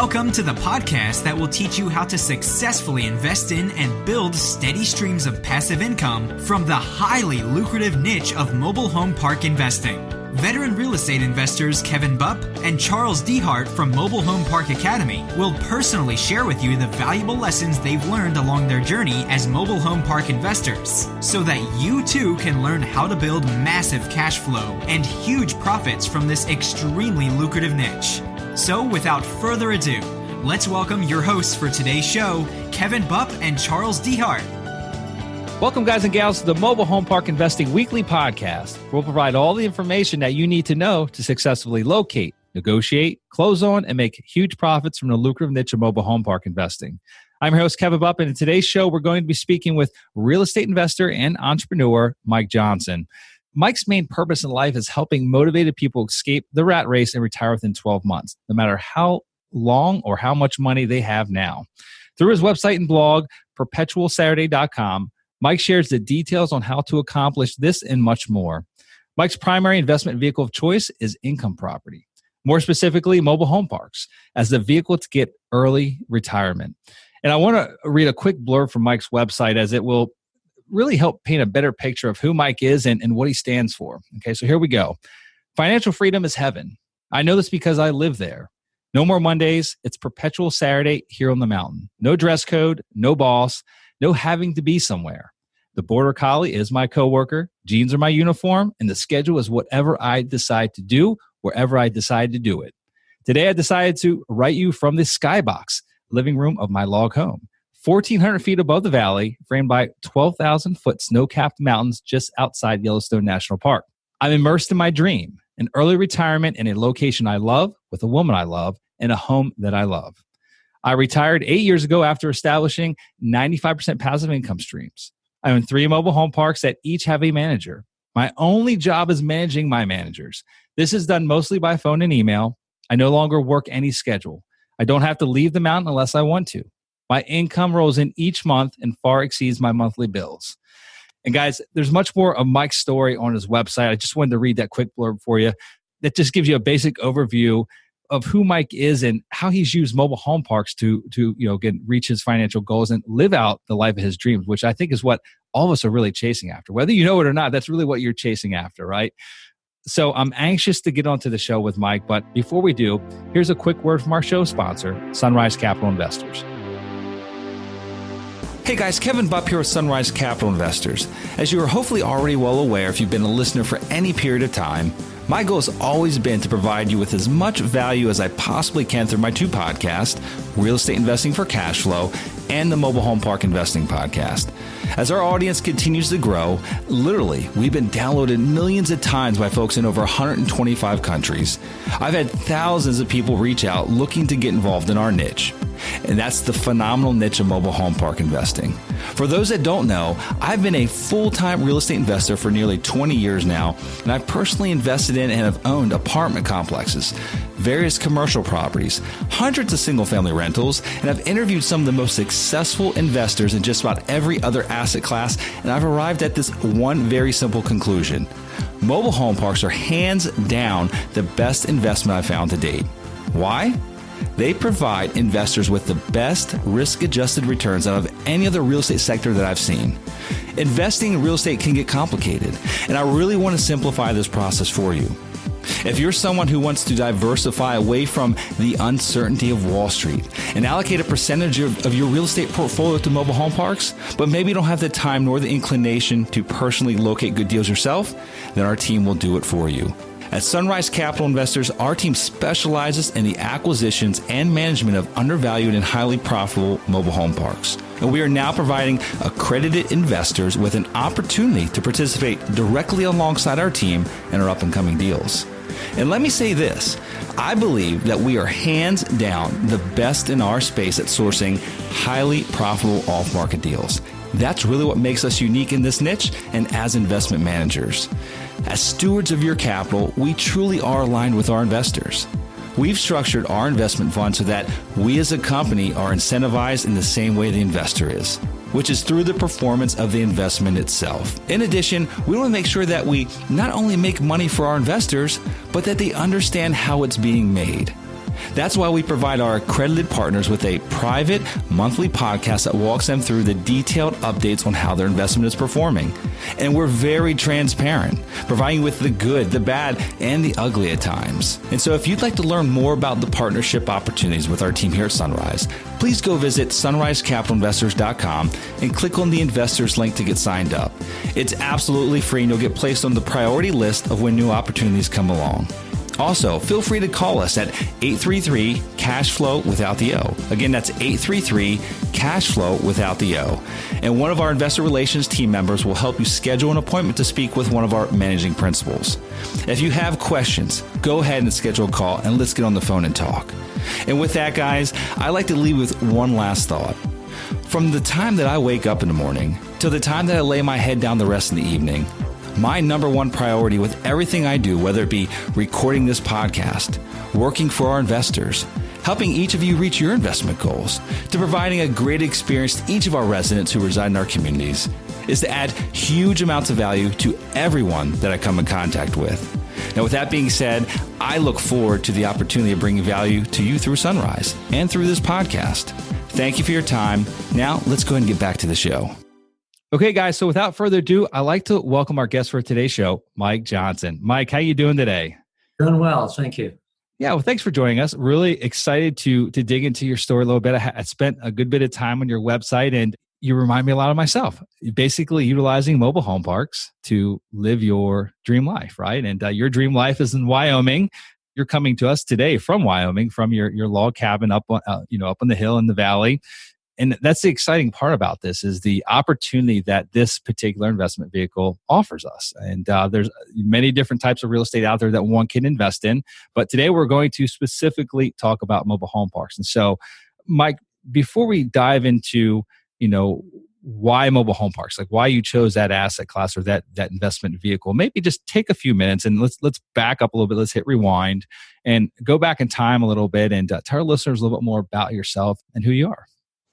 Welcome to the podcast that will teach you how to successfully invest in and build steady streams of passive income from the highly lucrative niche of mobile home park investing. Veteran real estate investors Kevin Bupp and Charles Dehart from Mobile Home Park Academy will personally share with you the valuable lessons they've learned along their journey as mobile home park investors, so that you too can learn how to build massive cash flow and huge profits from this extremely lucrative niche. So without further ado, let's welcome your hosts for today's show, Kevin Bupp and Charles Dehart. Welcome, guys and gals, to the Mobile Home Park Investing Weekly Podcast. We'll provide all the information that you need to know to successfully locate, negotiate, close on, and make huge profits from the lucrative niche of mobile home park investing. I'm your host, Kevin Bupp, and in today's show, we're going to be speaking with real estate investor and entrepreneur Mike Johnson. Mike's main purpose in life is helping motivated people escape the rat race and retire within 12 months, no matter how long or how much money they have now. Through his website and blog, perpetualsaturday.com, Mike shares the details on how to accomplish this and much more. Mike's primary investment vehicle of choice is income property, more specifically mobile home parks, as the vehicle to get early retirement. And I want to read a quick blurb from Mike's website, as it will really help paint a better picture of who Mike is and what he stands for. Okay, so here we go. Financial freedom is heaven. I know this because I live there. No more Mondays. It's perpetual Saturday here on the mountain. No dress code, no boss, no having to be somewhere. The Border Collie is my coworker, jeans are my uniform, and the schedule is whatever I decide to do, wherever I decide to do it. Today, I decided to write you from the skybox, living room of my log home, 1,400 feet above the valley, framed by 12,000-foot snow-capped mountains just outside Yellowstone National Park. I'm immersed in my dream, an early retirement in a location I love, with a woman I love, and a home that I love. I retired 8 years ago after establishing 95% passive income streams. I own 3 mobile home parks that each have a manager. My only job is managing my managers. This is done mostly by phone and email. I no longer work any schedule. I don't have to leave the mountain unless I want to. My income rolls in each month and far exceeds my monthly bills. And guys, there's much more of Mike's story on his website. I just wanted to read that quick blurb for you. That just gives you a basic overview of who Mike is and how he's used mobile home parks to again, reach his financial goals and live out the life of his dreams, which I think is what all of us are really chasing after. Whether you know it or not, that's really what you're chasing after, right? So I'm anxious to get onto the show with Mike, but before we do, here's a quick word from our show sponsor, Sunrise Capital Investors. Hey guys, Kevin Bupp here with Sunrise Capital Investors. As you are hopefully already well aware if you've been a listener for any period of time, my goal has always been to provide you with as much value as I possibly can through my 2 podcasts, Real Estate Investing for Cash Flow and the Mobile Home Park Investing Podcast. As our audience continues to grow, literally, we've been downloaded millions of times by folks in over 125 countries. I've had thousands of people reach out looking to get involved in our niche. And that's the phenomenal niche of mobile home park investing. For those that don't know, I've been a full-time real estate investor for nearly 20 years now, and I've personally invested in and have owned apartment complexes, various commercial properties, hundreds of single-family rentals, and I've interviewed some of the most successful investors in just about every other asset class, and I've arrived at this one very simple conclusion. Mobile home parks are hands down the best investment I've found to date. Why? They provide investors with the best risk-adjusted returns out of any other real estate sector that I've seen. Investing in real estate can get complicated, and I really want to simplify this process for you. If you're someone who wants to diversify away from the uncertainty of Wall Street and allocate a percentage of your real estate portfolio to mobile home parks, but maybe you don't have the time nor the inclination to personally locate good deals yourself, then our team will do it for you. At Sunrise Capital Investors, our team specializes in the acquisitions and management of undervalued and highly profitable mobile home parks. And we are now providing accredited investors with an opportunity to participate directly alongside our team in our up-and-coming deals. And let me say this, I believe that we are hands down the best in our space at sourcing highly profitable off-market deals. That's really what makes us unique in this niche and as investment managers. As stewards of your capital, we truly are aligned with our investors. We've structured our investment fund so that we as a company are incentivized in the same way the investor is, which is through the performance of the investment itself. In addition, we want to make sure that we not only make money for our investors, but that they understand how it's being made. That's why we provide our accredited partners with a private monthly podcast that walks them through the detailed updates on how their investment is performing. And we're very transparent, providing you with the good, the bad, and the ugly at times. And so if you'd like to learn more about the partnership opportunities with our team here at Sunrise, please go visit sunrisecapitalinvestors.com and click on the investors link to get signed up. It's absolutely free and you'll get placed on the priority list of when new opportunities come along. Also, feel free to call us at 833-CASH-FLOW without the O. Again, that's 833-CASH-FLOW without the O. And one of our investor relations team members will help you schedule an appointment to speak with one of our managing principals. If you have questions, go ahead and schedule a call and let's get on the phone and talk. And with that, guys, I like to leave with one last thought. From the time that I wake up in the morning till the time that I lay my head down the rest of the evening, my number one priority with everything I do, whether it be recording this podcast, working for our investors, helping each of you reach your investment goals, to providing a great experience to each of our residents who reside in our communities, is to add huge amounts of value to everyone that I come in contact with. Now, with that being said, I look forward to the opportunity of bringing value to you through Sunrise and through this podcast. Thank you for your time. Now, let's go ahead and get back to the show. Okay, guys. So without further ado, I'd like to welcome our guest for today's show, Mike Johnson. Mike, how you doing today? Doing well. Thank you. Yeah, well, thanks for joining us. Really excited to dig into your story a little bit. I spent a good bit of time on your website, and you remind me a lot of myself. Basically utilizing mobile home parks to live your dream life, right? And your dream life is in Wyoming. You're coming to us today from Wyoming, from your log cabin up on up on the hill in the valley. And that's the exciting part about this is the opportunity that this particular investment vehicle offers us. And there's many different types of real estate out there that one can invest in. But today we're going to specifically talk about mobile home parks. And so, Mike, before we dive into, why mobile home parks, like why you chose that asset class or that investment vehicle, maybe just take a few minutes and let's back up a little bit. Let's hit rewind and go back in time a little bit and tell our listeners a little bit more about yourself and who you are.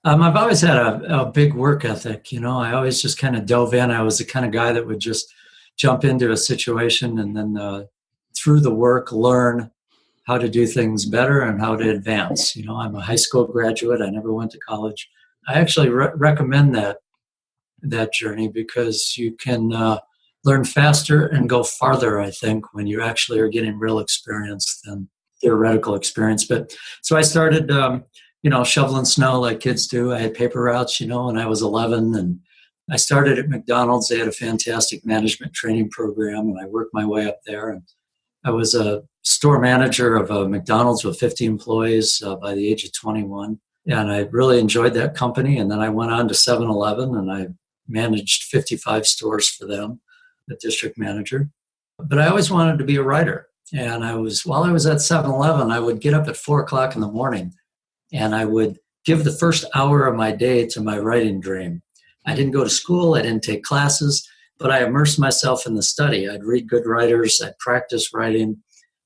I've always had a big work ethic. I always just kind of dove in. I was the kind of guy that would just jump into a situation and then through the work, learn how to do things better and how to advance. I'm a high school graduate. I never went to college. I actually recommend that journey because you can learn faster and go farther, I think, when you actually are getting real experience than theoretical experience. But so I started shoveling snow like kids do. I had paper routes, when I was 11. And I started at McDonald's. They had a fantastic management training program, and I worked my way up there. And I was a store manager of a McDonald's with 50 employees by the age of 21. And I really enjoyed that company. And then I went on to 7-Eleven, and I managed 55 stores for them, the district manager. But I always wanted to be a writer. And while I was at 7-Eleven, I would get up at 4 o'clock in the morning, and I would give the first hour of my day to my writing dream. I didn't go to school. I didn't take classes, but I immersed myself in the study. I'd read good writers. I'd practice writing.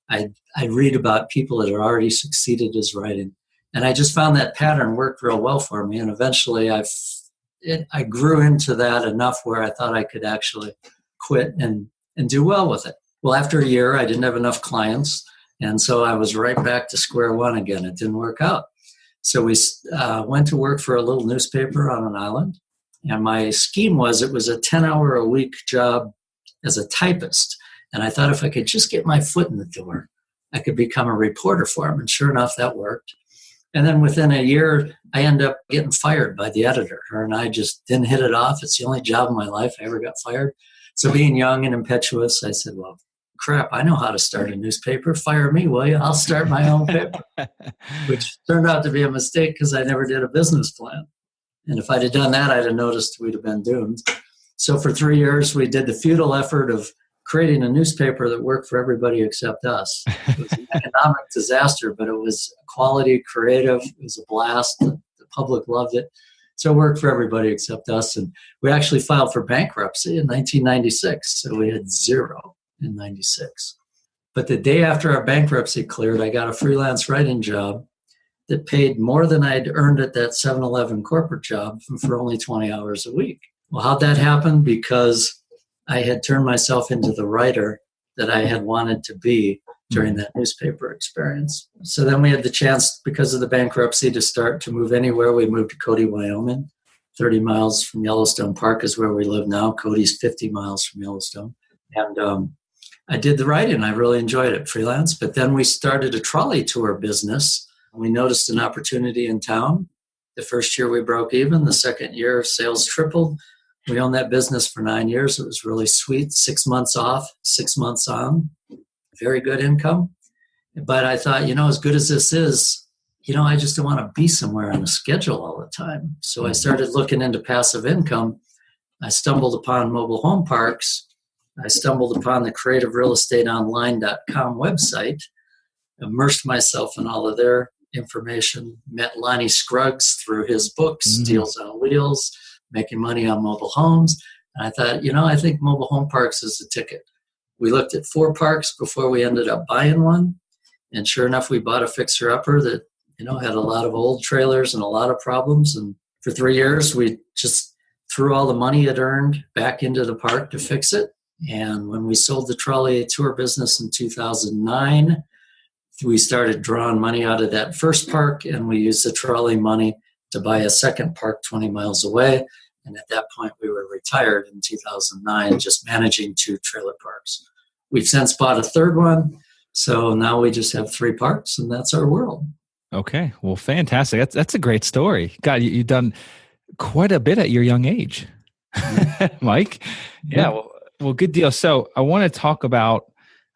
I'd read about people that had already succeeded as writing. And I just found that pattern worked real well for me. And eventually I grew into that enough where I thought I could actually quit and do well with it. Well, after a year, I didn't have enough clients. And so I was right back to square one again. It didn't work out. So we went to work for a little newspaper on an island. And my scheme was it was a 10-hour-a-week job as a typist. And I thought if I could just get my foot in the door, I could become a reporter for him. And sure enough, that worked. And then within a year, I ended up getting fired by the editor. Her and I just didn't hit it off. It's the only job in my life I ever got fired. So being young and impetuous, I said, well, crap, I know how to start a newspaper. Fire me, will you? I'll start my own paper. Which turned out to be a mistake because I never did a business plan. And if I'd have done that, I'd have noticed we'd have been doomed. So for 3 years, we did the futile effort of creating a newspaper that worked for everybody except us. It was an economic disaster, but it was quality, creative. It was a blast. The public loved it. So it worked for everybody except us. And we actually filed for bankruptcy in 1996. So we had zero in 96. But the day after our bankruptcy cleared, I got a freelance writing job that paid more than I'd earned at that 7-Eleven corporate job for only 20 hours a week. Well, how'd that happen? Because I had turned myself into the writer that I had wanted to be during that newspaper experience. So then we had the chance, because of the bankruptcy, to start to move anywhere. We moved to Cody, Wyoming. 30 miles from Yellowstone Park is where we live now. Cody's 50 miles from Yellowstone. And I did the writing. I really enjoyed it, freelance. But then we started a trolley tour business. We noticed an opportunity in town. The first year we broke even. The second year sales tripled. We owned that business for 9 years. It was really sweet. 6 months off, 6 months on. Very good income. But I thought, as good as this is, I just don't want to be somewhere on a schedule all the time. So I started looking into passive income. I stumbled upon mobile home parks. I stumbled upon the creativerealestateonline.com website, immersed myself in all of their information, met Lonnie Scruggs through his books, Deals on Wheels, Making Money on Mobile Homes. And I thought, I think mobile home parks is the ticket. We looked at 4 parks before we ended up buying one. And sure enough, we bought a fixer-upper that had a lot of old trailers and a lot of problems. And for 3 years, we just threw all the money it earned back into the park to fix it. And when we sold the trolley tour business in 2009, we started drawing money out of that first park, and we used the trolley money to buy a second park 20 miles away. And at that point, we were retired in 2009, just managing 2 trailer parks. We've since bought a third one. So now we just have 3 parks, and that's our world. Okay. Well, fantastic. That's a great story. God, you've done quite a bit at your young age, Mike. Yeah. Well, good deal. So I want to talk about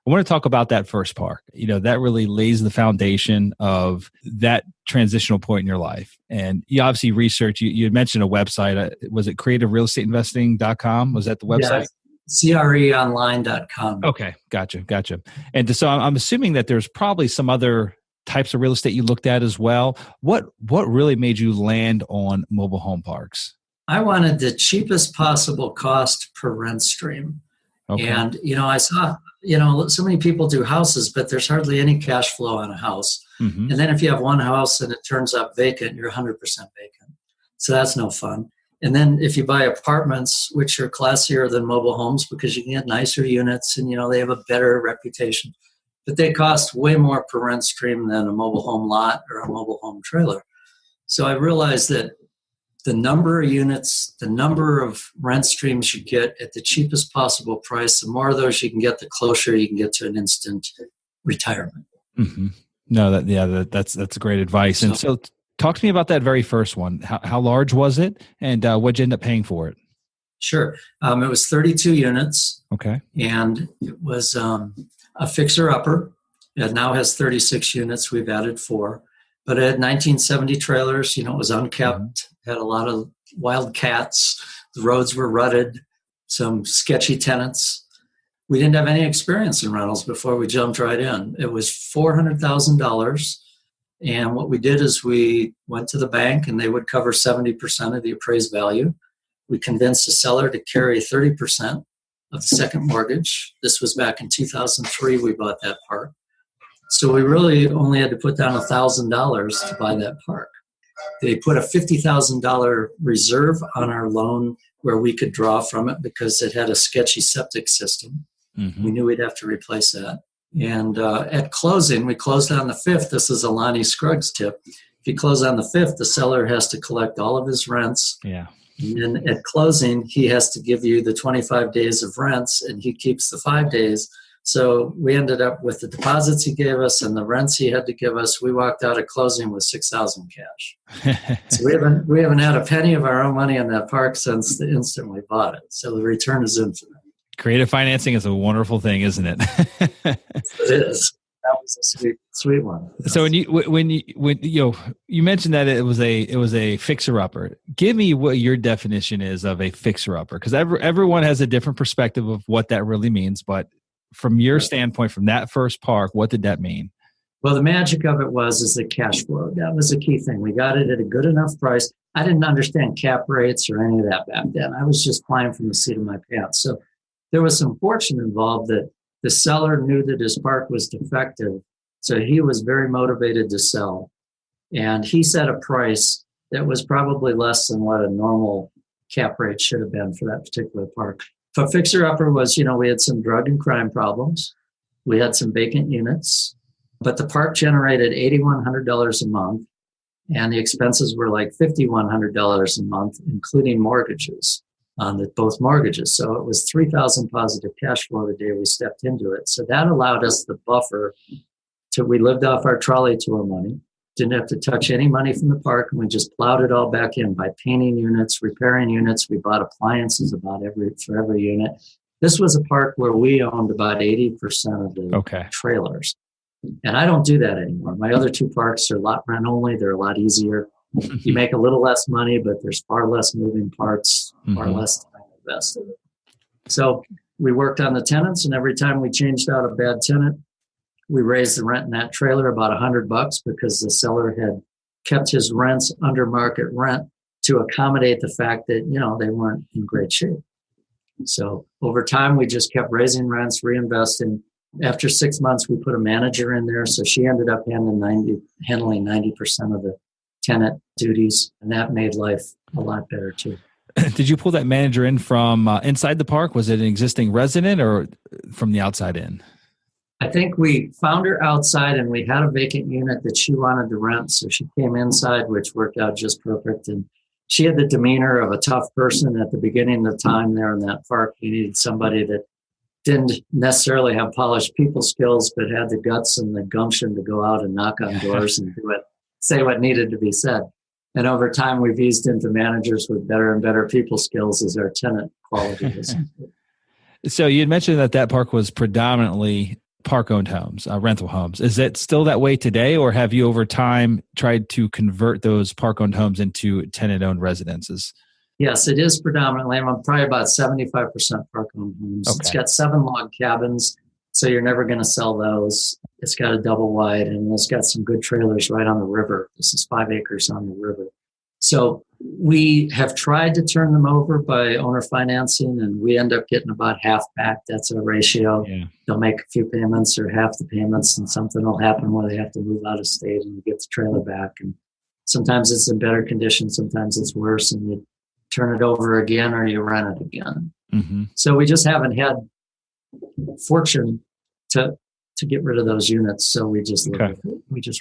that first park. That really lays the foundation of that transitional point in your life. And you obviously research, you had mentioned a website. Was it creativerealestateInvesting.com? Was that the website? Yeah, creonline.com. Okay. Gotcha. And so I'm assuming that there's probably some other types of real estate you looked at as well. What really made you land on mobile home parks? I wanted the cheapest possible cost per rent stream. Okay. And, I saw, so many people do houses, but there's hardly any cash flow on a house. Mm-hmm. And then if you have one house and it turns up vacant, you're 100% vacant. So that's no fun. And then if you buy apartments, which are classier than mobile homes because you can get nicer units and, they have a better reputation, but they cost way more per rent stream than a mobile home lot or a mobile home trailer. So I realized that the number of units, the number of rent streams you get at the cheapest possible price, the more of those you can get, the closer you can get to an instant retirement. Mm-hmm. No, that's great advice. And so talk to me about that very first one. How large was it, and what'd you end up paying for it? Sure. It was 32 units. Okay. And it was a fixer-upper. It now has 36 units. We've added 4. But it had 1970 trailers. It was unkept, had a lot of wild cats. The roads were rutted, some sketchy tenants. We didn't have any experience in rentals before we jumped right in. It was $400,000. And what we did is we went to the bank, and they would cover 70% of the appraised value. We convinced the seller to carry 30% of the second mortgage. This was back in 2003 we bought that park. So we really only had to put down $1,000 to buy that park. They put a $50,000 reserve on our loan where we could draw from it because it had a sketchy septic system. Mm-hmm. We knew we'd have to replace that. And at closing, we closed on the 5th. This is a Lonnie Scruggs tip. If you close on the 5th, the seller has to collect all of his rents. Yeah. And then at closing, he has to give you the 25 days of rents, and he keeps the 5 days. So we ended up with the deposits he gave us and the rents he had to give us. We walked out at closing with $6,000 cash. So we haven't had a penny of our own money in that park since the instant we bought it. So the return is infinite. Creative financing is a wonderful thing, isn't it? It is. That was a sweet one. So when you mentioned that it was a fixer upper. Give me what your definition is of a fixer upper, because everyone has a different perspective of what that really means. But from your standpoint, from that first park, what did that mean? Well, the magic of it is the cash flow. That was the key thing. We got it at a good enough price. I didn't understand cap rates or any of that back then. I was just flying from the seat of my pants. So there was some fortune involved that the seller knew that his park was defective. So he was very motivated to sell. And he set a price that was probably less than what a normal cap rate should have been for that particular park. But fixer upper was, we had some drug and crime problems. We had some vacant units, but the park generated $8,100 a month, and the expenses were like $5,100 a month, including mortgages on both mortgages. So it was 3,000 positive cash flow the day we stepped into it. So that allowed us the buffer we lived off our trolley tour money, didn't have to touch any money from the park, and we just plowed it all back in by painting units, repairing units. We bought appliances for every unit. This was a park where we owned about 80% of the trailers. And I don't do that anymore. My other two parks are lot rent only. They're a lot easier. You make a little less money, but there's far less moving parts, far less time invested. So we worked on the tenants, and every time we changed out a bad tenant, we raised the rent in that trailer about $100 because the seller had kept his rents under market rent to accommodate the fact that, they weren't in great shape. So over time, we just kept raising rents, reinvesting. After 6 months, we put a manager in there. So she ended up handling 90% of the tenant duties, and that made life a lot better too. Did you pull that manager in from inside the park? Was it an existing resident or from the outside in? I think we found her outside, and we had a vacant unit that she wanted to rent. So she came inside, which worked out just perfect. And she had the demeanor of a tough person at the beginning of the time there in that park. You needed somebody that didn't necessarily have polished people skills, but had the guts and the gumption to go out and knock on doors and say what needed to be said. And over time, we've eased into managers with better and better people skills as our tenant quality is. So you had mentioned that park was predominantly park-owned homes, rental homes. Is it still that way today, or have you over time tried to convert those park-owned homes into tenant-owned residences? Yes, it is predominantly. I'm probably about 75% park-owned homes. Okay. It's got 7 log cabins, so you're never going to sell those. It's got a double wide, and it's got some good trailers right on the river. This is 5 acres on the river. So we have tried to turn them over by owner financing, and we end up getting about half back. That's our ratio. Yeah. They'll make a few payments or half the payments, and something will happen where they have to move out of state, and you get the trailer back. And sometimes it's in better condition, sometimes it's worse, and you turn it over again or you rent it again. Mm-hmm. So we just haven't had fortune to get rid of those units. So we just live with it.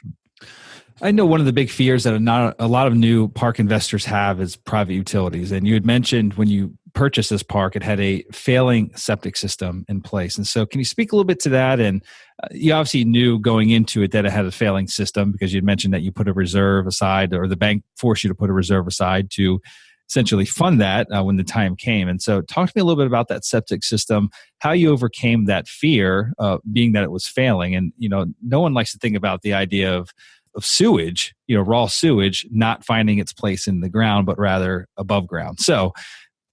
I know one of the big fears that a lot of new park investors have is private utilities. And you had mentioned when you purchased this park, it had a failing septic system in place. And so can you speak a little bit to that? And you obviously knew going into it that it had a failing system because you'd mentioned that you put a reserve aside, or the bank forced you to put a reserve aside to essentially fund that when the time came. And so talk to me a little bit about that septic system, how you overcame that fear, being that it was failing. And, no one likes to think about the idea of sewage, raw sewage, not finding its place in the ground, but rather above ground. So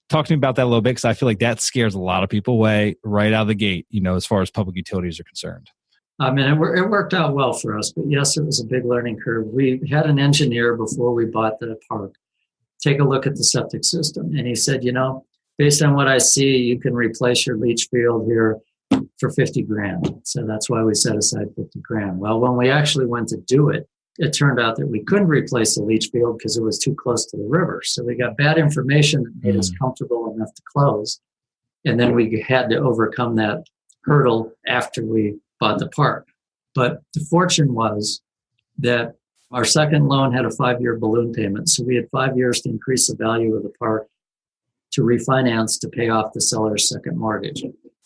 talk to me about that a little bit, because I feel like that scares a lot of people away right out of the gate, as far as public utilities are concerned. I mean, it worked out well for us, but yes, it was a big learning curve. We had an engineer before we bought the park take a look at the septic system. And he said, based on what I see, you can replace your leach field here for $50,000. So that's why we set aside $50,000. Well, when we actually went to do it, it turned out that we couldn't replace the leach field because it was too close to the river. So we got bad information that made us comfortable enough to close. And then we had to overcome that hurdle after we bought the park. But the fortune was that our second loan had a 5-year balloon payment. So we had 5 years to increase the value of the park to refinance to pay off the seller's second mortgage.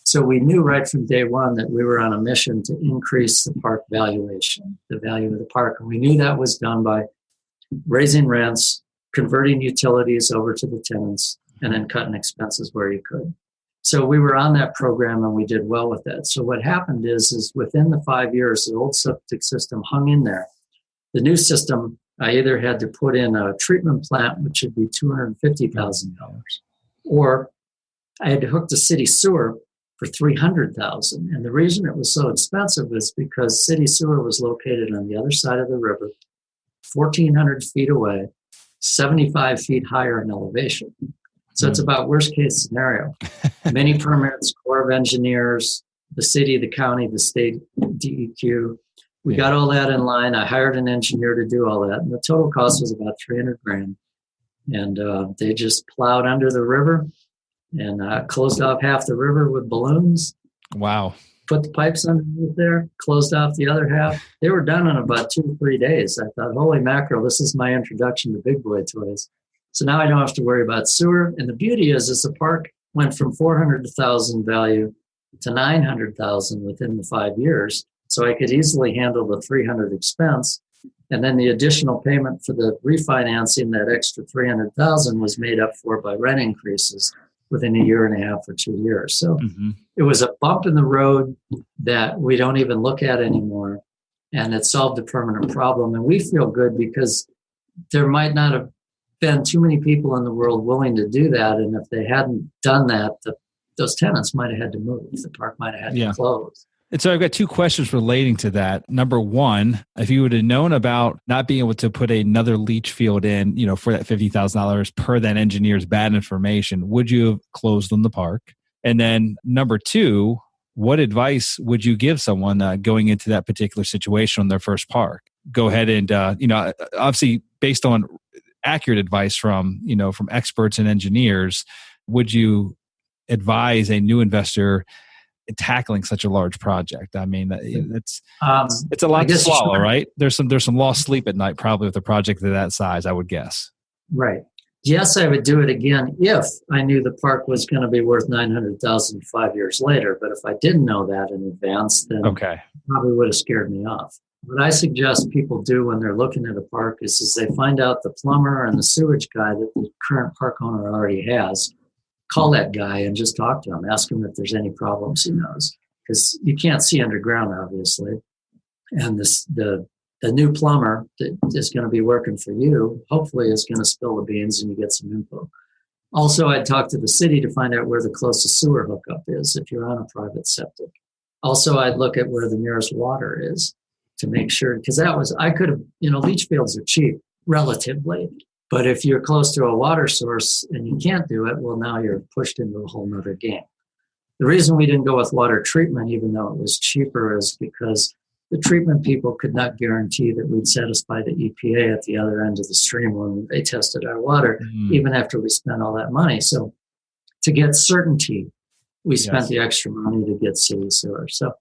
So we knew right from day one that we were on a mission to increase the park valuation, the value of the park. And we knew that was done by raising rents, converting utilities over to the tenants, and then cutting expenses where you could. So we were on that program and we did well with that. So what happened is within the 5 years, the old septic system hung in there. The new system, I either had to put in a treatment plant, which would be $250,000, or I had to hook the city sewer for $300,000. And the reason it was so expensive is because city sewer was located on the other side of the river, 1,400 feet away, 75 feet higher in elevation. So it's about worst case scenario. Many permits, Corps of Engineers, the city, the county, the state, DEQ. We got all that in line. I hired an engineer to do all that. And the total cost was about $300,000. And they just plowed under the river and closed off half the river with balloons. Wow. put the pipes underneath there, closed off the other half. They were done in about 2 to 3 days. I thought, holy mackerel, this is my introduction to big boy toys. So now I don't have to worry about sewer. And the beauty is the park went from 400,000 value to 900,000 within the 5 years. So I could easily handle the 300 expense. And then the additional payment for the refinancing, that extra 300,000 was made up for by rent increases within a year and a half or 2 years. So it was a bump in the road that we don't even look at anymore. And it solved a permanent problem. And we feel good because there might not have been too many people in the world willing to do that. And if they hadn't done that, those tenants might have had to move. The park might have had to close. And so I've got 2 questions relating to that. Number one, if you would have known about not being able to put another leach field in, for that $50,000 per that engineer's bad information, would you have closed on the park? And then number 2, what advice would you give someone going into that particular situation on their first park? Go ahead and, obviously based on accurate advice from experts and engineers, would you advise a new investor tackling such a large project? I mean, it's a lot to swallow, right? There's some lost sleep at night probably with a project of that size, I would guess. Right. Yes, I would do it again if I knew the park was going to be worth $900,000 5 years later. But if I didn't know that in advance, then it probably would have scared me off. What I suggest people do when they're looking at a park is they find out the plumber and the sewage guy that the current park owner already has. Call that guy and just talk to him. Ask him if there's any problems he knows, because you can't see underground, obviously. And the new plumber that is going to be working for you, hopefully, is going to spill the beans and you get some info. Also, I'd talk to the city to find out where the closest sewer hookup is if you're on a private septic. Also, I'd look at where the nearest water is to make sure, because I could have, leach fields are cheap relatively. But if you're close to a water source and you can't do it, well, now you're pushed into a whole nother game. The reason we didn't go with water treatment, even though it was cheaper, is because the treatment people could not guarantee that we'd satisfy the EPA at the other end of the stream when they tested our water, even after we spent all that money. So to get certainty, we spent the extra money to get city sewer. So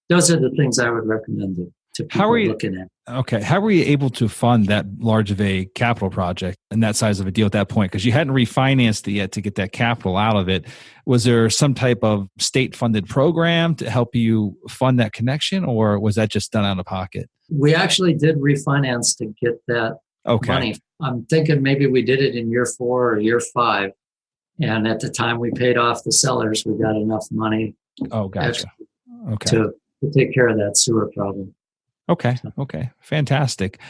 those are the things I would recommend to people looking at. Okay. How were you able to fund that large of a capital project and that size of a deal at that point? Because you hadn't refinanced it yet to get that capital out of it. Was there some type of state-funded program to help you fund that connection, or was that just done out of pocket? We actually did refinance to get that money. I'm thinking maybe we did it in year 4 or year 5. And at the time we paid off the sellers, we got enough money to take care of that sewer problem. Okay. Fantastic.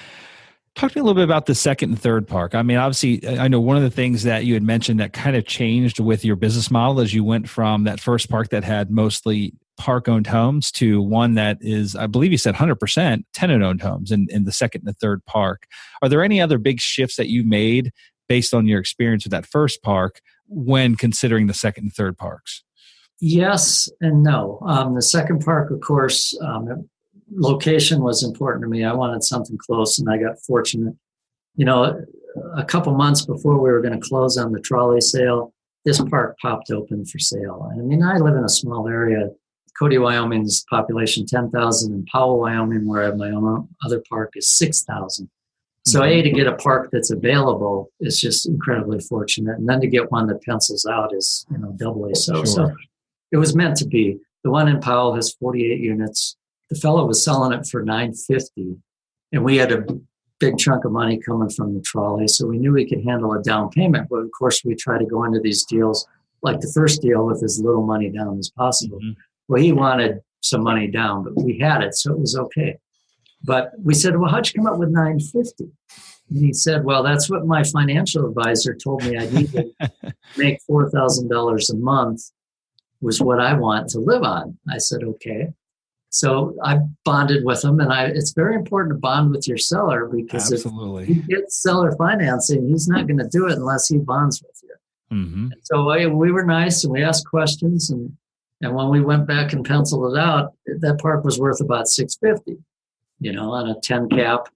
Talk to me a little bit about the second and third park. I mean, obviously, I know one of the things that you had mentioned that kind of changed with your business model as you went from that first park that had mostly park-owned homes to one that is, I believe you said 100% tenant-owned homes in the second and the third park. Are there any other big shifts that you made based on your experience with that first park when considering the second and third parks? Yes and no. The second park, of course, location was important to me. I wanted something close, and I got fortunate. A couple months before we were going to close on the trolley sale, this park popped open for sale. I mean, I live in a small area. Cody, Wyoming's population 10,000, and Powell, Wyoming, where I have my own other park, is 6,000. So to get a park that's available is just incredibly fortunate, and then to get one that pencils out is doubly so. Sure. So it was meant to be. The one in Powell has 48 units. The fellow was selling it for $950, and we had a big chunk of money coming from the trolley, so we knew we could handle a down payment. But of course, we try to go into these deals like the first deal with as little money down as possible. Well, he wanted some money down, but we had it, so it was okay. But we said, well, how'd you come up with $950? And he said, well, that's what my financial advisor told me I need to make $4,000 a month was what I want to live on. I said, okay. So I bonded with him, and it's very important to bond with your seller, because if you get seller financing, he's not going to do it unless he bonds with you. And so we were nice, and we asked questions, and when we went back and penciled it out, that park was worth about $650, on a 10 cap,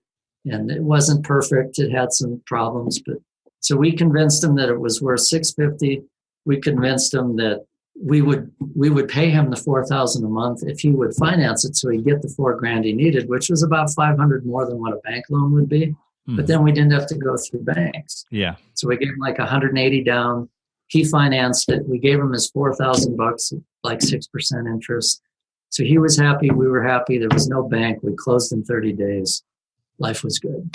and it wasn't perfect. It had some problems, but so we convinced him that it was worth $650. We convinced him that we would pay him the $4,000 a month if he would finance it, so he'd get the $4,000 he needed, which was about $500 more than what a bank loan would be. But then we didn't have to go through banks. Yeah. So we gave him like 180 down. He financed it. We gave him his $4,000, like 6% interest. So he was happy. We were happy. There was no bank. We closed in 30 days. Life was good.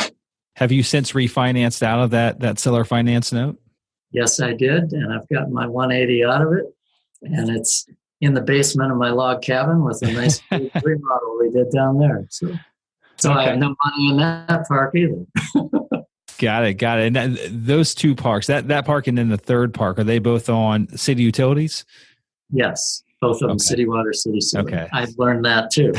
Have you since refinanced out of that seller finance note? Yes, I did. And I've gotten my 180 out of it. And it's in the basement of my log cabin with a nice remodel we did down there. So okay. I have no money in that park either. Got it. And those two parks, that park and then the third park, are they both on city utilities? Yes, both of them, city water, city sewer. Okay. I've learned that too.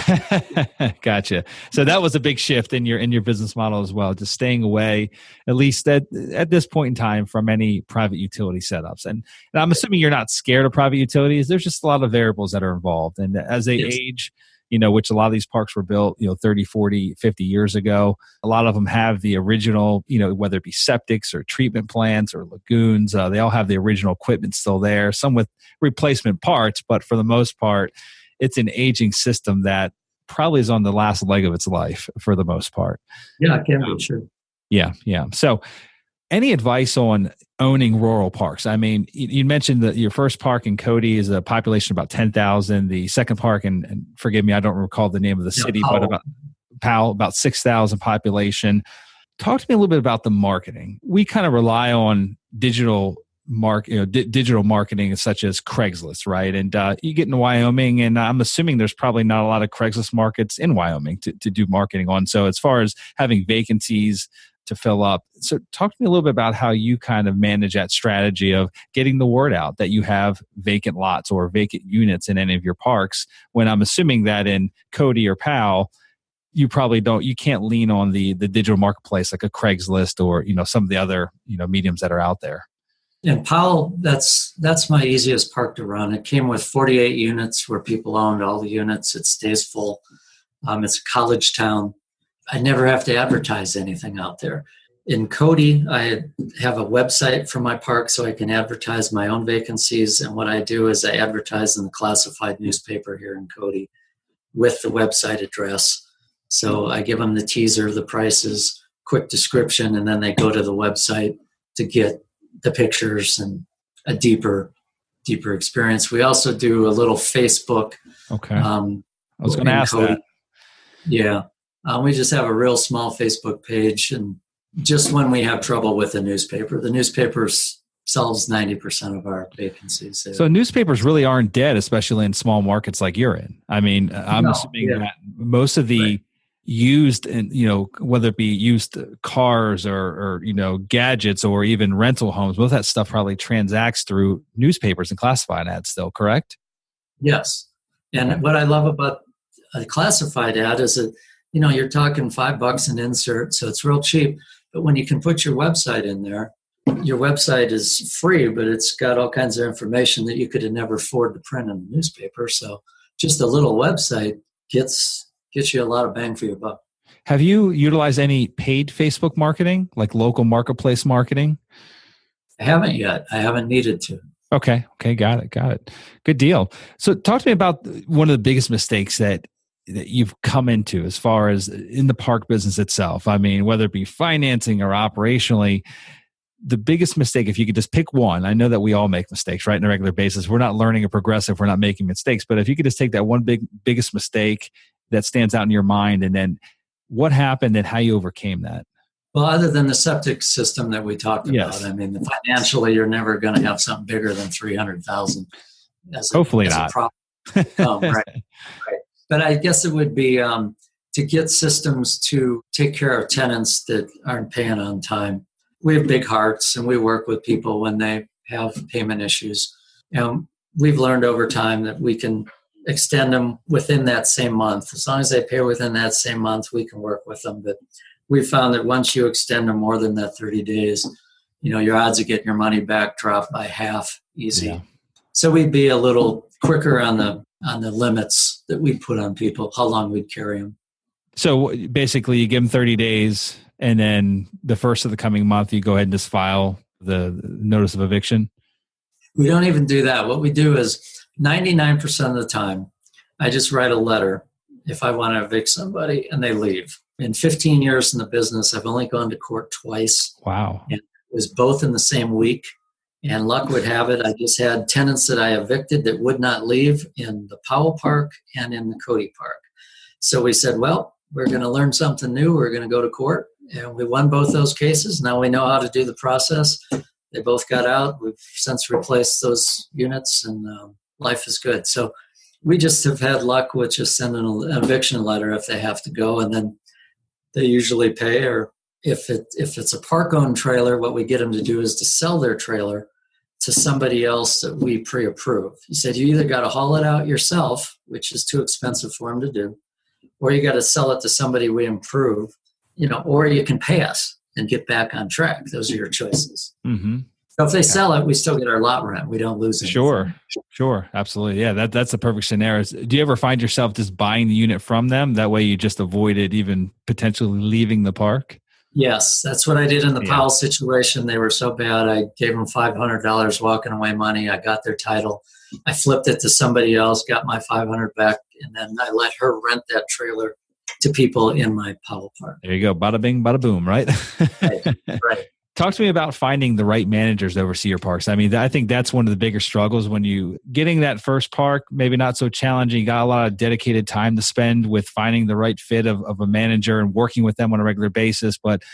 Gotcha. So that was a big shift in your business model as well, just staying away, at least at this point in time, from any private utility setups. And I'm assuming you're not scared of private utilities. There's just a lot of variables that are involved. And as they age, which a lot of these parks were built, 30, 40, 50 years ago. A lot of them have the original, whether it be septics or treatment plants or lagoons, they all have the original equipment still there, some with replacement parts, but for the most part, it's an aging system that probably is on the last leg of its life for the most part. Yeah, I can be sure. Yeah. So any advice on owning rural parks? I mean, you mentioned that your first park in Cody is a population of about 10,000. The second park, and forgive me, I don't recall the name of the city, but about Powell, about 6,000 population. Talk to me a little bit about the marketing. We kind of rely on digital marketing such as Craigslist, right? And you get into Wyoming, and I'm assuming there's probably not a lot of Craigslist markets in Wyoming to do marketing on. So as far as having vacancies to fill up. So talk to me a little bit about how you kind of manage that strategy of getting the word out that you have vacant lots or vacant units in any of your parks, when I'm assuming that in Cody or Powell, you can't lean on the digital marketplace like a Craigslist or, some of the other, mediums that are out there. In Powell, that's my easiest park to run. It came with 48 units where people owned all the units. It stays full. It's a college town. I never have to advertise anything out there. In Cody, I have a website for my park so I can advertise my own vacancies. And what I do is I advertise in the classified newspaper here in Cody with the website address. So I give them the teaser, the prices, quick description, and then they go to the website to get the pictures and a deeper experience. We also do a little Facebook. Okay. I was going to ask Cody. That. Yeah. We just have a real small Facebook page, and just when we have trouble with the newspaper sells 90% of our vacancies. So newspapers really aren't dead, especially in small markets like you're in. I mean, I'm assuming that most of the used, and whether it be used cars or gadgets or even rental homes, most of that stuff probably transacts through newspapers and classified ads still, correct? Yes. And what I love about a classified ad is that you're talking $5 an insert, so it's real cheap. But when you can put your website in there, your website is free, but it's got all kinds of information that you could have never afford to print in the newspaper. So just a little website gets you a lot of bang for your buck. Have you utilized any paid Facebook marketing, like local marketplace marketing? I haven't yet. I haven't needed to. Okay. Got it. Good deal. So talk to me about one of the biggest mistakes that you've come into as far as in the park business itself. I mean, whether it be financing or operationally, the biggest mistake, if you could just pick one, I know that we all make mistakes, right? On a regular basis. We're not learning or progressive. We're not making mistakes. But if you could just take that one biggest mistake that stands out in your mind, and then what happened and how you overcame that. Well, other than the septic system that we talked about, I mean, financially, you're never going to have something bigger than $300,000. Hopefully not. Right. But I guess it would be to get systems to take care of tenants that aren't paying on time. We have big hearts, and we work with people when they have payment issues. And we've learned over time that we can extend them within that same month. As long as they pay within that same month, we can work with them. But we found that once you extend them more than that 30 days, your odds of getting your money back drop by half easy. Yeah. So we'd be a little quicker on the limits that we put on people, how long we'd carry them. So basically you give them 30 days, and then the first of the coming month, you go ahead and just file the notice of eviction? We don't even do that. What we do is 99% of the time, I just write a letter if I want to evict somebody and they leave. In 15 years in the business, I've only gone to court twice. Wow. And it was both in the same week. And luck would have it, I just had tenants that I evicted that would not leave in the Powell Park and in the Cody Park. So we said, well, we're going to learn something new. We're going to go to court. And we won both those cases. Now we know how to do the process. They both got out. We've since replaced those units, and life is good. So we just have had luck with just sending an eviction letter if they have to go, and then they usually pay. Or if it's a park-owned trailer, what we get them to do is to sell their trailer to somebody else that we pre-approve. He said, you either got to haul it out yourself, which is too expensive for them to do, or you got to sell it to somebody we improve, or you can pay us and get back on track. Those are your choices. Mm-hmm. So if they sell it, we still get our lot rent. We don't lose anything. Sure. Absolutely. Yeah, that's a perfect scenario. Do you ever find yourself just buying the unit from them? That way you just avoided even potentially leaving the park? Yes, that's what I did in the Powell situation. They were so bad. I gave them $500 walking away money. I got their title. I flipped it to somebody else, got my $500 back, and then I let her rent that trailer to people in my Powell Park. There you go. Bada bing, bada boom, right? Right. Talk to me about finding the right managers to oversee your parks. I mean, I think that's one of the bigger struggles when you getting that first park, maybe not so challenging. You got a lot of dedicated time to spend with finding the right fit of a manager and working with them on a regular basis. But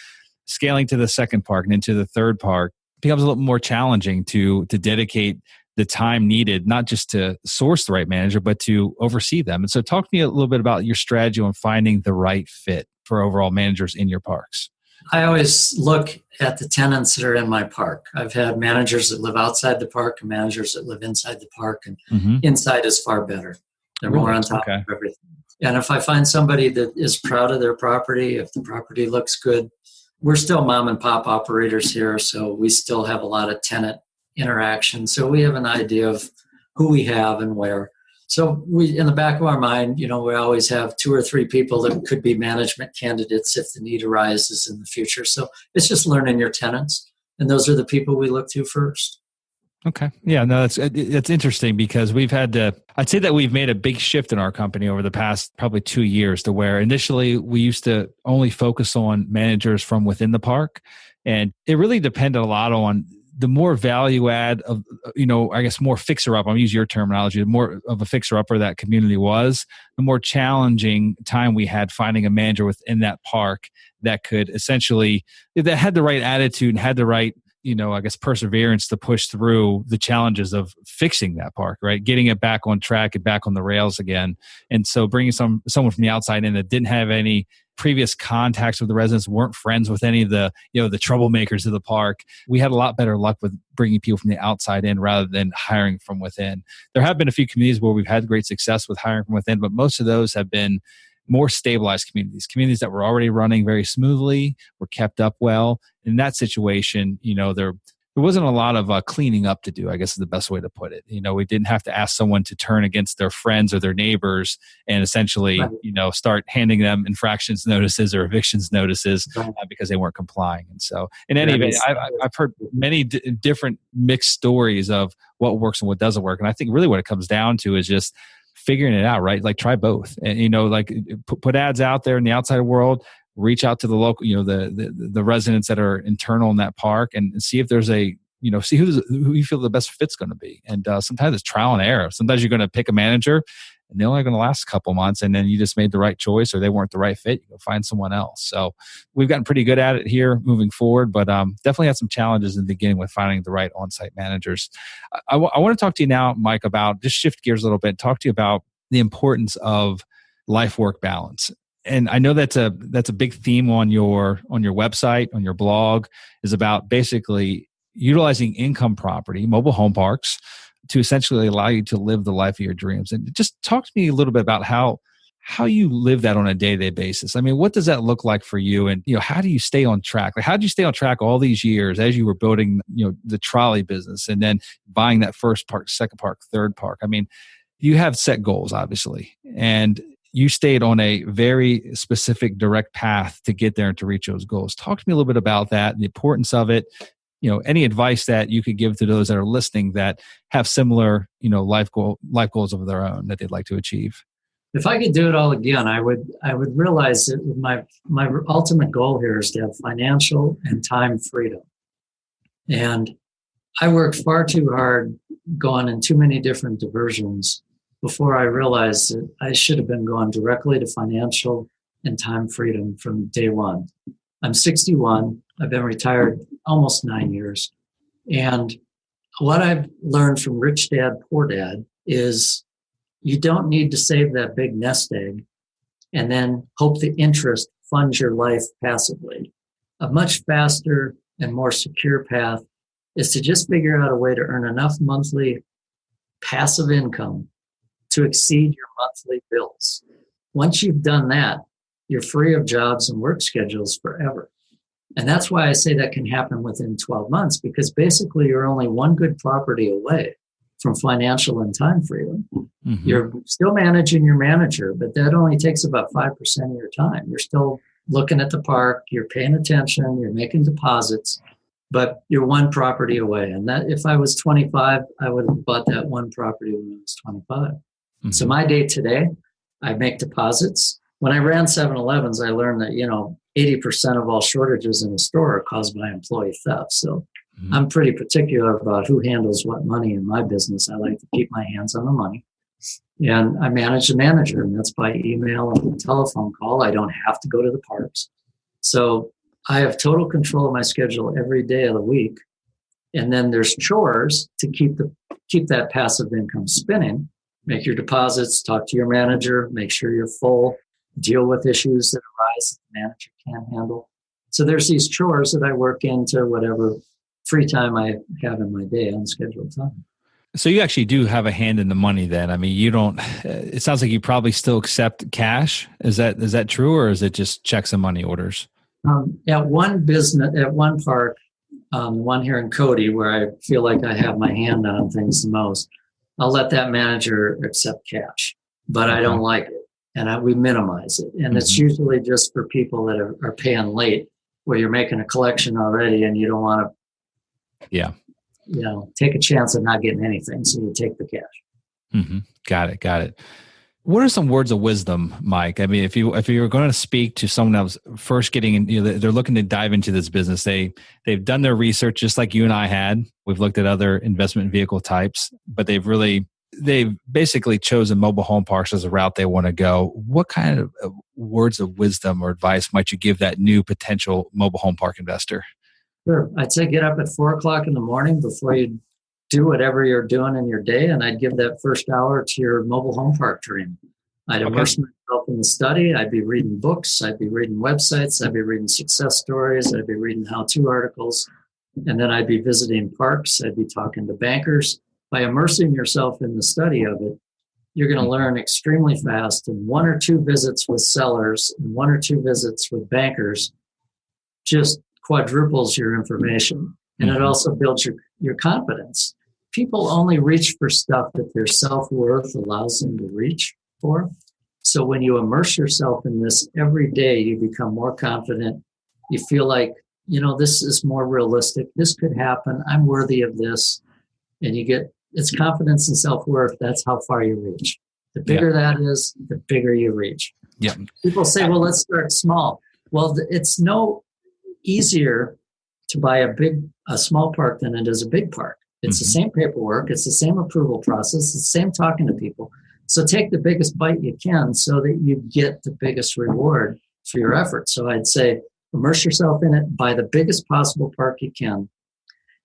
scaling to the second park and into the third park becomes a little more challenging to dedicate the time needed, not just to source the right manager, but to oversee them. And so talk to me a little bit about your strategy on finding the right fit for overall managers in your parks. I always look at the tenants that are in my park. I've had managers that live outside the park and managers that live inside the park, and inside is far better. They're more on top of everything. And if I find somebody that is proud of their property, if the property looks good, we're still mom and pop operators here, so we still have a lot of tenant interaction. So we have an idea of who we have and where. So we, in the back of our mind, we always have 2 or 3 people that could be management candidates if the need arises in the future. So it's just learning your tenants, and those are the people we look to first. Okay. Yeah, no, that's interesting because I'd say that we've made a big shift in our company over the past probably 2 years to where initially we used to only focus on managers from within the park. And it really depended a lot on the more value add of, I guess more fixer up, I'll use your terminology, the more of a fixer upper that community was, the more challenging time we had finding a manager within that park that could essentially, that had the right attitude and had the right, I guess perseverance to push through the challenges of fixing that park, right? Getting it back on track and back on the rails again. And so bringing someone from the outside in that didn't have any previous contacts with the residents, weren't friends with any of the, the troublemakers of the park. We had a lot better luck with bringing people from the outside in rather than hiring from within. There have been a few communities where we've had great success with hiring from within, but most of those have been more stabilized communities that were already running very smoothly, were kept up well. In that situation, there wasn't a lot of cleaning up to do, I guess is the best way to put it. We didn't have to ask someone to turn against their friends or their neighbors and essentially, start handing them infractions notices or evictions notices because they weren't complying. And so in any event, I've heard many different mixed stories of what works and what doesn't work. And I think really what it comes down to is just figuring it out, right? Like try both and, put ads out there in the outside world, reach out to the local, the residents that are internal in that park and see if there's see who you feel the best fit's going to be. And sometimes it's trial and error. Sometimes you're going to pick a manager and they're only going to last a couple months and then you just made the right choice or they weren't the right fit. You go find someone else. So we've gotten pretty good at it here moving forward, but definitely had some challenges in the beginning with finding the right on-site managers. I want to talk to you now, Mike, about just shift gears a little bit, talk to you about the importance of life-work balance. And I know that's a big theme on your website, on your blog, is about basically utilizing income property, mobile home parks, to essentially allow you to live the life of your dreams. And just talk to me a little bit about how you live that on a day-to-day basis. I mean, what does that look like for you? And how do you stay on track? Like, how did you stay on track all these years as you were building the trolley business and then buying that first park, second park, third park? I mean, you have set goals, obviously, and you stayed on a very specific direct path to get there and to reach those goals. Talk to me a little bit about that, the importance of it, any advice that you could give to those that are listening that have similar, life goals of their own that they'd like to achieve? If I could do it all again, I would realize that my ultimate goal here is to have financial and time freedom. And I worked far too hard, gone in too many different diversions before I realized that I should have been going directly to financial and time freedom from day one. I'm 61. I've been retired almost 9 years. And what I've learned from Rich Dad, Poor Dad is you don't need to save that big nest egg and then hope the interest funds your life passively. A much faster and more secure path is to just figure out a way to earn enough monthly passive income to exceed your monthly bills. Once you've done that, you're free of jobs and work schedules forever. And that's why I say that can happen within 12 months, because basically you're only one good property away from financial and time freedom. Mm-hmm. You're still managing your manager, but that only takes about 5% of your time. You're still looking at the park, you're paying attention, you're making deposits, but you're one property away. And that, if I was 25, I would have bought that one property when I was 25. Mm-hmm. So my day today, I make deposits. When I ran 7-Elevens, I learned that, 80% of all shortages in the store are caused by employee theft. So I'm pretty particular about who handles what money in my business. I like to keep my hands on the money. And I manage the manager, and that's by email and telephone call. I don't have to go to the parks. So I have total control of my schedule every day of the week. And then there's chores to keep that passive income spinning. Make your deposits, talk to your manager, make sure you're full, deal with issues that arise that the manager can't handle. So there's these chores that I work into whatever free time I have in my day on scheduled time. So you actually do have a hand in the money then. I mean, you don't, it sounds like you probably still accept cash. Is that true, or is it just checks and money orders? At one park, one here in Cody, where I feel like I have my hand on things the most, I'll let that manager accept cash, but I don't like it. And we minimize it. And it's usually just for people that are paying late, where you're making a collection already and you don't want to take a chance of not getting anything. So you take the cash. Mm-hmm. Got it. What are some words of wisdom, Mike? I mean, if you were going to speak to someone that was first getting in, they're looking to dive into this business, they've done their research just like you and I had. We've looked at other investment vehicle types, but they've basically chosen mobile home parks as a route they want to go. What kind of words of wisdom or advice might you give that new potential mobile home park investor? Sure. I'd say get up at 4:00 in the morning before you do whatever you're doing in your day. And I'd give that first hour to your mobile home park dream. I'd immerse myself in the study. I'd be reading books. I'd be reading websites. I'd be reading success stories. I'd be reading how-to articles. And then I'd be visiting parks. I'd be talking to bankers. By immersing yourself in the study of it, you're going to learn extremely fast. And 1 or 2 visits with sellers and 1 or 2 visits with bankers just quadruples your information. And it also builds your confidence. People only reach for stuff that their self-worth allows them to reach for. So when you immerse yourself in this every day, you become more confident. You feel like, this is more realistic. This could happen. I'm worthy of this. And you get, it's confidence and self-worth. That's how far you reach. The bigger that is, the bigger you reach. Yeah. People say, well, let's start small. Well, it's no easier to buy a small park than it is a big park. It's the same paperwork. It's the same approval process. It's the same talking to people. So take the biggest bite you can so that you get the biggest reward for your effort. So I'd say immerse yourself in it, buy the biggest possible park you can,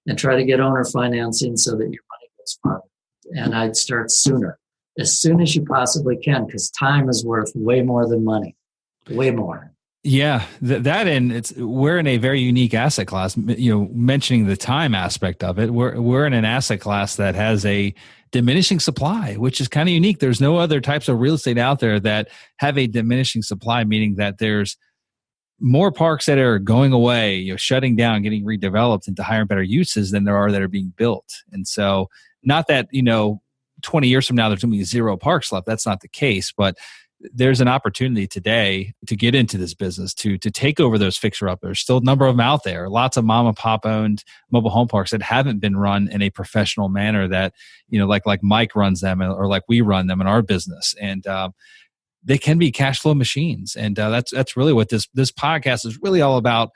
and try to get owner financing so that your money goes far. And I'd start sooner, as soon as you possibly can, because time is worth way more than money, way more. Yeah, that and we're in a very unique asset class. Mentioning the time aspect of it, we're in an asset class that has a diminishing supply, which is kind of unique. There's no other types of real estate out there that have a diminishing supply, meaning that there's more parks that are going away, shutting down, getting redeveloped into higher and better uses than there are that are being built. And so, not that 20 years from now there's going to be 0 parks left. That's not the case, but there's an opportunity today to get into this business, to take over those fixer-uppers. Still a number of them out there. Lots of mom and pop owned mobile home parks that haven't been run in a professional manner that, like Mike runs them, or like we run them in our business. And they can be cash flow machines. And that's really what this podcast is really all about.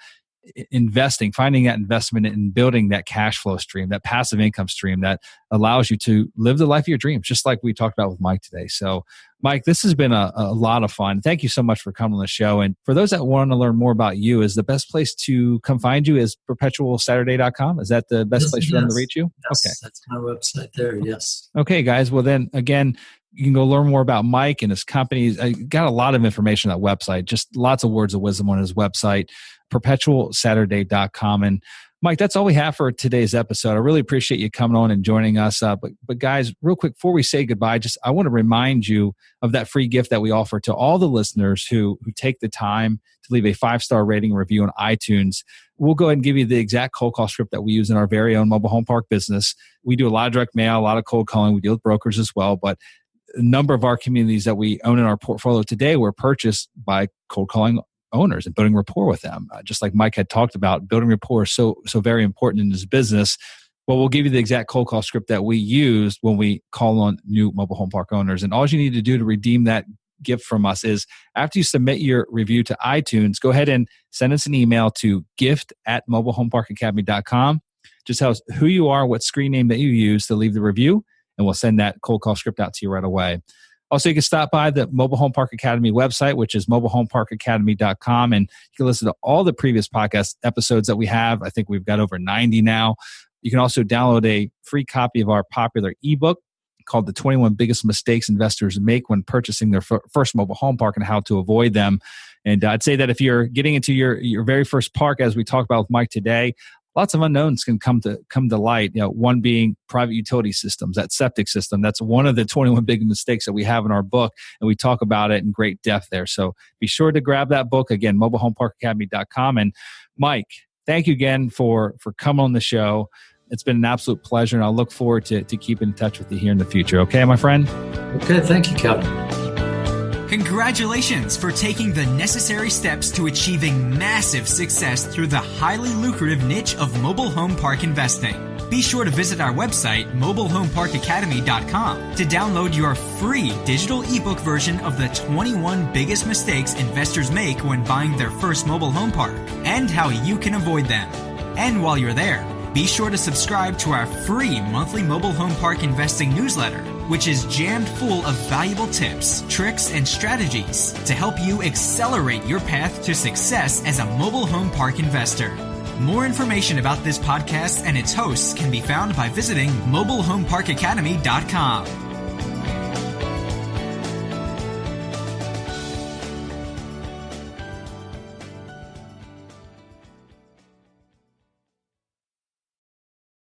Investing, finding that investment and building that cash flow stream, that passive income stream that allows you to live the life of your dreams, just like we talked about with Mike today. So, Mike, this has been a lot of fun. Thank you so much for coming on the show. And for those that want to learn more about you, is the best place to come find you is perpetualsaturday.com? Is that the best place for them to reach you? Yes, okay. That's my website there, yes. Okay, guys. Well, then again, you can go learn more about Mike and his company. I got a lot of information on that website, just lots of words of wisdom on his website, perpetualsaturday.com. And Mike, that's all we have for today's episode. I really appreciate you coming on and joining us. But guys, real quick, before we say goodbye, I want to remind you of that free gift that we offer to all the listeners who take the time to leave a 5-star rating and review on iTunes. We'll go ahead and give you the exact cold call script that we use in our very own mobile home park business. We do a lot of direct mail, a lot of cold calling. We deal with brokers as well, but a number of our communities that we own in our portfolio today were purchased by cold calling owners and building rapport with them. Just like Mike had talked about, building rapport is so very important in this business. Well, we'll give you the exact cold call script that we used when we call on new mobile home park owners. And all you need to do to redeem that gift from us is, after you submit your review to iTunes, go ahead and send us an email to gift@mobilehomeparkacademy.com. Just tell us who you are, what screen name that you use to leave the review, and we'll send that cold call script out to you right away. Also, you can stop by the Mobile Home Park Academy website, which is mobilehomeparkacademy.com, and you can listen to all the previous podcast episodes that we have. I think we've got over 90 now. You can also download a free copy of our popular ebook called The 21 Biggest Mistakes Investors Make When Purchasing Their First Mobile Home Park and How to Avoid Them. And I'd say that if you're getting into your very first park, as we talked about with Mike today, lots of unknowns can come to light. One being private utility systems, that septic system. That's one of the 21 big mistakes that we have in our book, and we talk about it in great depth there. So be sure to grab that book, again, mobilehomeparkacademy.com. And Mike, thank you again for coming on the show. It's been an absolute pleasure, and I'll look forward to keeping in touch with you here in the future. Okay, my friend? Okay, thank you, Kevin. Congratulations for taking the necessary steps to achieving massive success through the highly lucrative niche of mobile home park investing. Be sure to visit our website, mobilehomeparkacademy.com, to download your free digital ebook version of the 21 biggest mistakes investors make when buying their first mobile home park and how you can avoid them. And while you're there, be sure to subscribe to our free monthly mobile home park investing newsletter, which is jammed full of valuable tips, tricks, and strategies to help you accelerate your path to success as a mobile home park investor. More information about this podcast and its hosts can be found by visiting mobilehomeparkacademy.com.